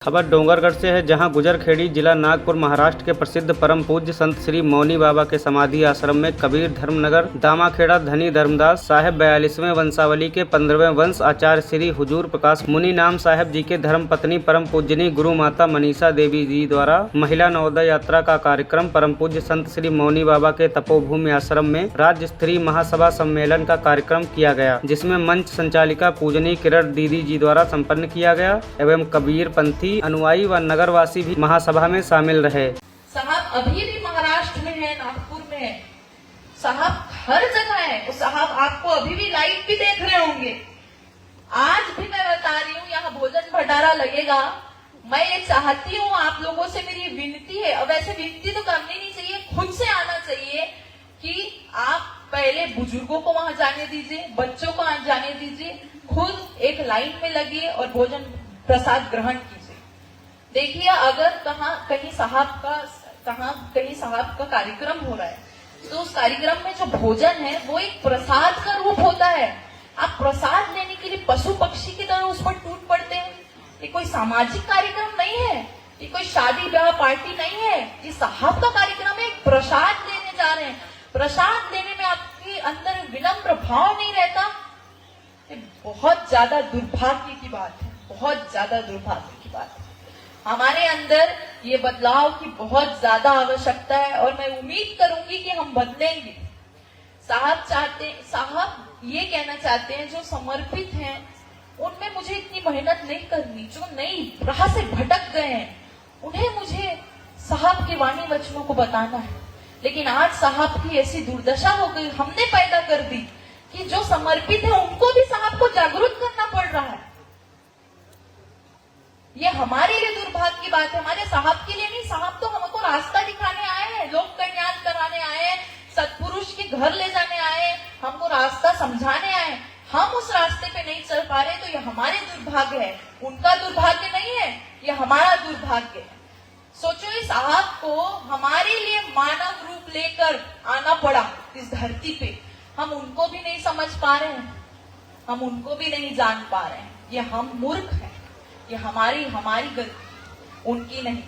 खबर डोंगरगढ़ से है, जहां गुजरखेड़ी जिला नागपुर महाराष्ट्र के प्रसिद्ध परम पूज्य संत श्री मौनी बाबा के समाधि आश्रम में कबीर धर्मनगर दामाखेड़ा धनी धर्मदास साहेब 42वें वंशावली के 15वें वंश आचार्य श्री हुजूर प्रकाश मुनि नाम साहेब जी के धर्म पत्नी परम पूजनी गुरु माता मनीषा देवी जी द्वारा महिला नवोदय यात्रा का कार्यक्रम परम पूज्य संत श्री मौनी बाबा के तपोभूमि आश्रम में राज्य स्तरीय महासभा सम्मेलन का कार्यक्रम किया गया, जिसमें मंच संचालिका पूजनी किरण दीदी जी द्वारा संपन्न किया गया एवं कबीर पंथी अनुयायी व नगरवासी भी महासभा में शामिल रहे। साहब अभी भी महाराष्ट्र में है, नागपुर में है, साहब हर जगह है। तो साहब आपको अभी भी लाइव भी देख रहे होंगे। आज भी मैं बता रही हूँ, यहाँ भोजन भंडारा लगेगा। मैं ये चाहती हूँ, आप लोगों से मेरी विनती है, अब ऐसे विनती तो करनी नहीं चाहिए, खुद से आना चाहिए कि आप पहले बुजुर्गों को वहां जाने दीजिए, बच्चों को वहां जाने दीजिए, खुद एक लाइन में लगिए और भोजन प्रसाद ग्रहण कीजिए। देखिए, अगर कहीं साहब का कार्यक्रम हो रहा है तो उस कार्यक्रम में जो भोजन है वो एक प्रसाद का रूप होता है। आप प्रसाद लेने के लिए पशु पक्षी की तरह उस पर टूट पड़ते हैं। ये कोई सामाजिक कार्यक्रम नहीं है, ये कोई शादी ब्याह पार्टी नहीं है। ये साहब का कार्यक्रम है, एक प्रसाद लेने जा रहे हैं। प्रसाद लेने में आपके अंदर विनम्र भाव नहीं रहता, ये बहुत ज्यादा दुर्भाग्य की बात है, बहुत ज्यादा दुर्भाग्य की बात है। हमारे अंदर ये बदलाव की बहुत ज्यादा आवश्यकता है और मैं उम्मीद करूंगी कि हम बदलेंगे। साहब ये कहना चाहते हैं, जो समर्पित हैं उनमें मुझे इतनी मेहनत नहीं करनी, जो नई राह से भटक गए हैं उन्हें मुझे साहब के वाणी वचनों को बताना है। लेकिन आज साहब की ऐसी दुर्दशा हो गई, हमने पैदा कर दी कि जो समर्पित है उनको भी साहब को जागरूक करना पड़ रहा है। ये हमारे लिए दुर्भाग्य की बात है, हमारे साहब के लिए नहीं। साहब तो हमको रास्ता दिखाने आए हैं, लोक कल्याण कराने आए हैं, सत्पुरुष के घर ले जाने आए हैं, हमको रास्ता समझाने आए हैं। हम उस रास्ते पे नहीं चल पा रहे तो ये हमारे दुर्भाग्य है, उनका दुर्भाग्य नहीं है, ये हमारा दुर्भाग्य है। सोचो, इस साहब को हमारे लिए मानव रूप लेकर आना पड़ा इस धरती पे। हम उनको भी नहीं समझ पा रहे हैं, हम उनको भी नहीं जान पा रहे हैं। ये हम मूर्ख हैं, ये हमारी गलती, उनकी नहीं।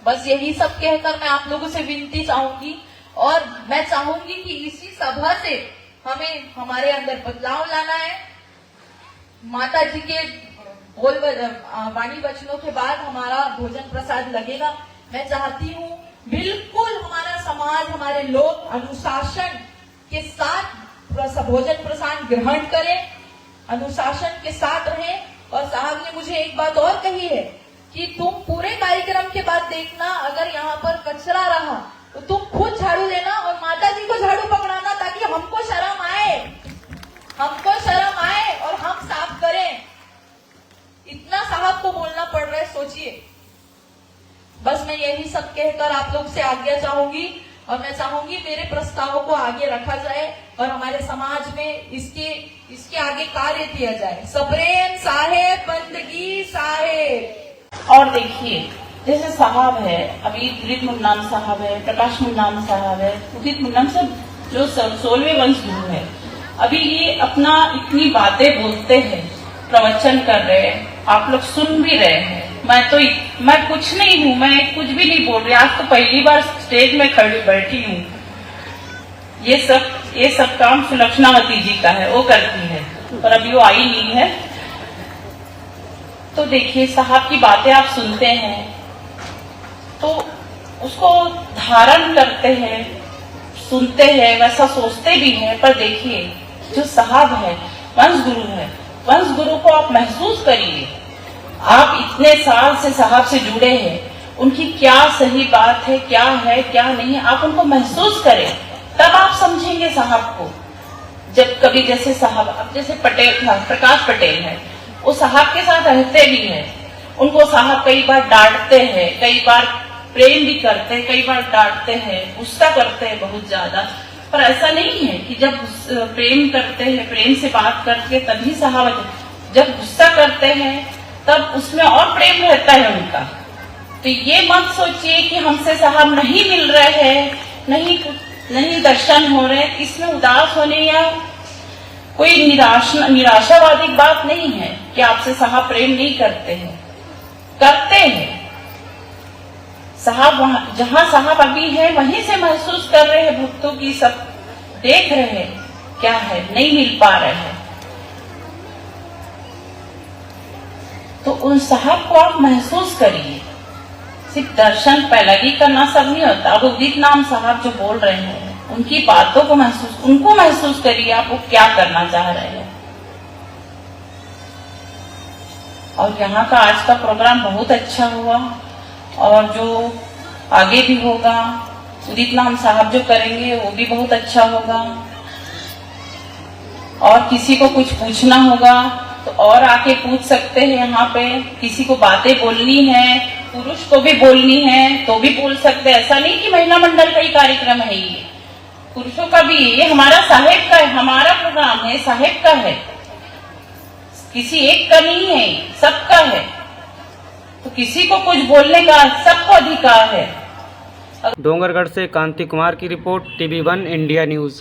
बस यही सब कहकर मैं आप लोगों से विनती चाहूंगी और मैं चाहूंगी कि इसी सभा से हमें हमारे अंदर बदलाव लाना है। माता जी के वाणी वचनों के बाद हमारा भोजन प्रसाद लगेगा। मैं चाहती हूँ बिल्कुल हमारा समाज, हमारे लोग अनुशासन के साथ भोजन प्रसाद ग्रहण करें, अनुशासन के साथ रहें। और साहब ने मुझे एक बात और कही है कि तुम पूरे कार्यक्रम के बाद देखना, अगर यहाँ पर कचरा रहा तो तुम खुद झाड़ू लेना और माता जी को झाड़ू पकड़ाना, ताकि हमको शर्म आए और हम साफ करें। इतना साहब को बोलना पड़ रहा है, सोचिए। बस मैं यही सब कहकर आप लोग से आज्ञा चाहूंगी और मैं चाहूंगी मेरे प्रस्तावों को आगे रखा जाए और हमारे समाज में इसके आगे कार्य किया जाए। सप्रेम साहेब, बंदगी साहेब। और देखिए, जैसे साहब है, अभी दिलीप मुन्नान साहब है, प्रकाश मुन्नान साहब है, उदित मुन्नान सब जो 16वें वंश गुरु है, अभी ये अपना इतनी बातें बोलते हैं, प्रवचन कर रहे हैं, आप लोग सुन भी रहे हैं। मैं कुछ नहीं हूँ, मैं कुछ भी नहीं बोल रही। आज तो पहली बार स्टेज में खड़ी बैठी हूँ। ये सब काम सुलक्षणावती जी का है, वो करती है, पर अभी वो आई नहीं है। तो देखिए, साहब की बातें आप सुनते हैं तो उसको धारण करते हैं, सुनते हैं, वैसा सोचते भी हैं। पर देखिए, जो साहब है, वंश गुरु है, वंश गुरु को आप महसूस करिए। आप इतने साल से साहब से जुड़े हैं, उनकी क्या सही बात है, क्या नहीं, आप उनको महसूस करें, तब आप समझेंगे साहब को। जब कभी जैसे साहब, अब जैसे पटेल था, प्रकाश पटेल है, वो साहब के साथ रहते भी हैं, उनको साहब कई बार डांटते हैं, कई बार प्रेम भी करते हैं, कई बार डांटते हैं, गुस्सा करते हैं बहुत ज्यादा। पर ऐसा नहीं है कि जब प्रेम करते हैं, प्रेम से बात करके तभी साहब, जब गुस्सा करते हैं तब उसमें और प्रेम रहता है उनका। तो ये मत सोचिए कि हमसे साहब नहीं मिल रहे हैं, नहीं दर्शन हो रहे, इसमें उदास होने या कोई निराशावादी बात नहीं है कि आपसे साहब प्रेम नहीं करते हैं। जहाँ साहब अभी है वहीं से महसूस कर रहे हैं भक्तों की, सब देख रहे हैं क्या है, नहीं मिल पा रहे हैं। तो उन साहब को आप महसूस करिए। सिर्फ दर्शन पैलगी करना सब नहीं होता। अब उदित नाम साहब जो बोल रहे हैं उनकी बातों को उनको महसूस करिए, आप वो क्या करना चाह रहे हैं। और यहाँ का आज का प्रोग्राम बहुत अच्छा हुआ और जो आगे भी होगा, उदित नाम साहब जो करेंगे वो भी बहुत अच्छा होगा। और किसी को कुछ पूछना होगा तो और आके पूछ सकते हैं। यहाँ पे किसी को बातें बोलनी है, पुरुष को भी बोलनी है तो भी बोल सकते हैं। ऐसा नहीं कि महिला मंडल का ही कार्यक्रम है, ये पुरुषों का भी, ये हमारा साहेब का है, हमारा प्रोग्राम है, साहेब का है, किसी एक का नहीं है, सबका है। तो किसी को कुछ बोलने का सबको अधिकार है। डोंगरगढ़ से कांति कुमार की रिपोर्ट, TV1 इंडिया न्यूज।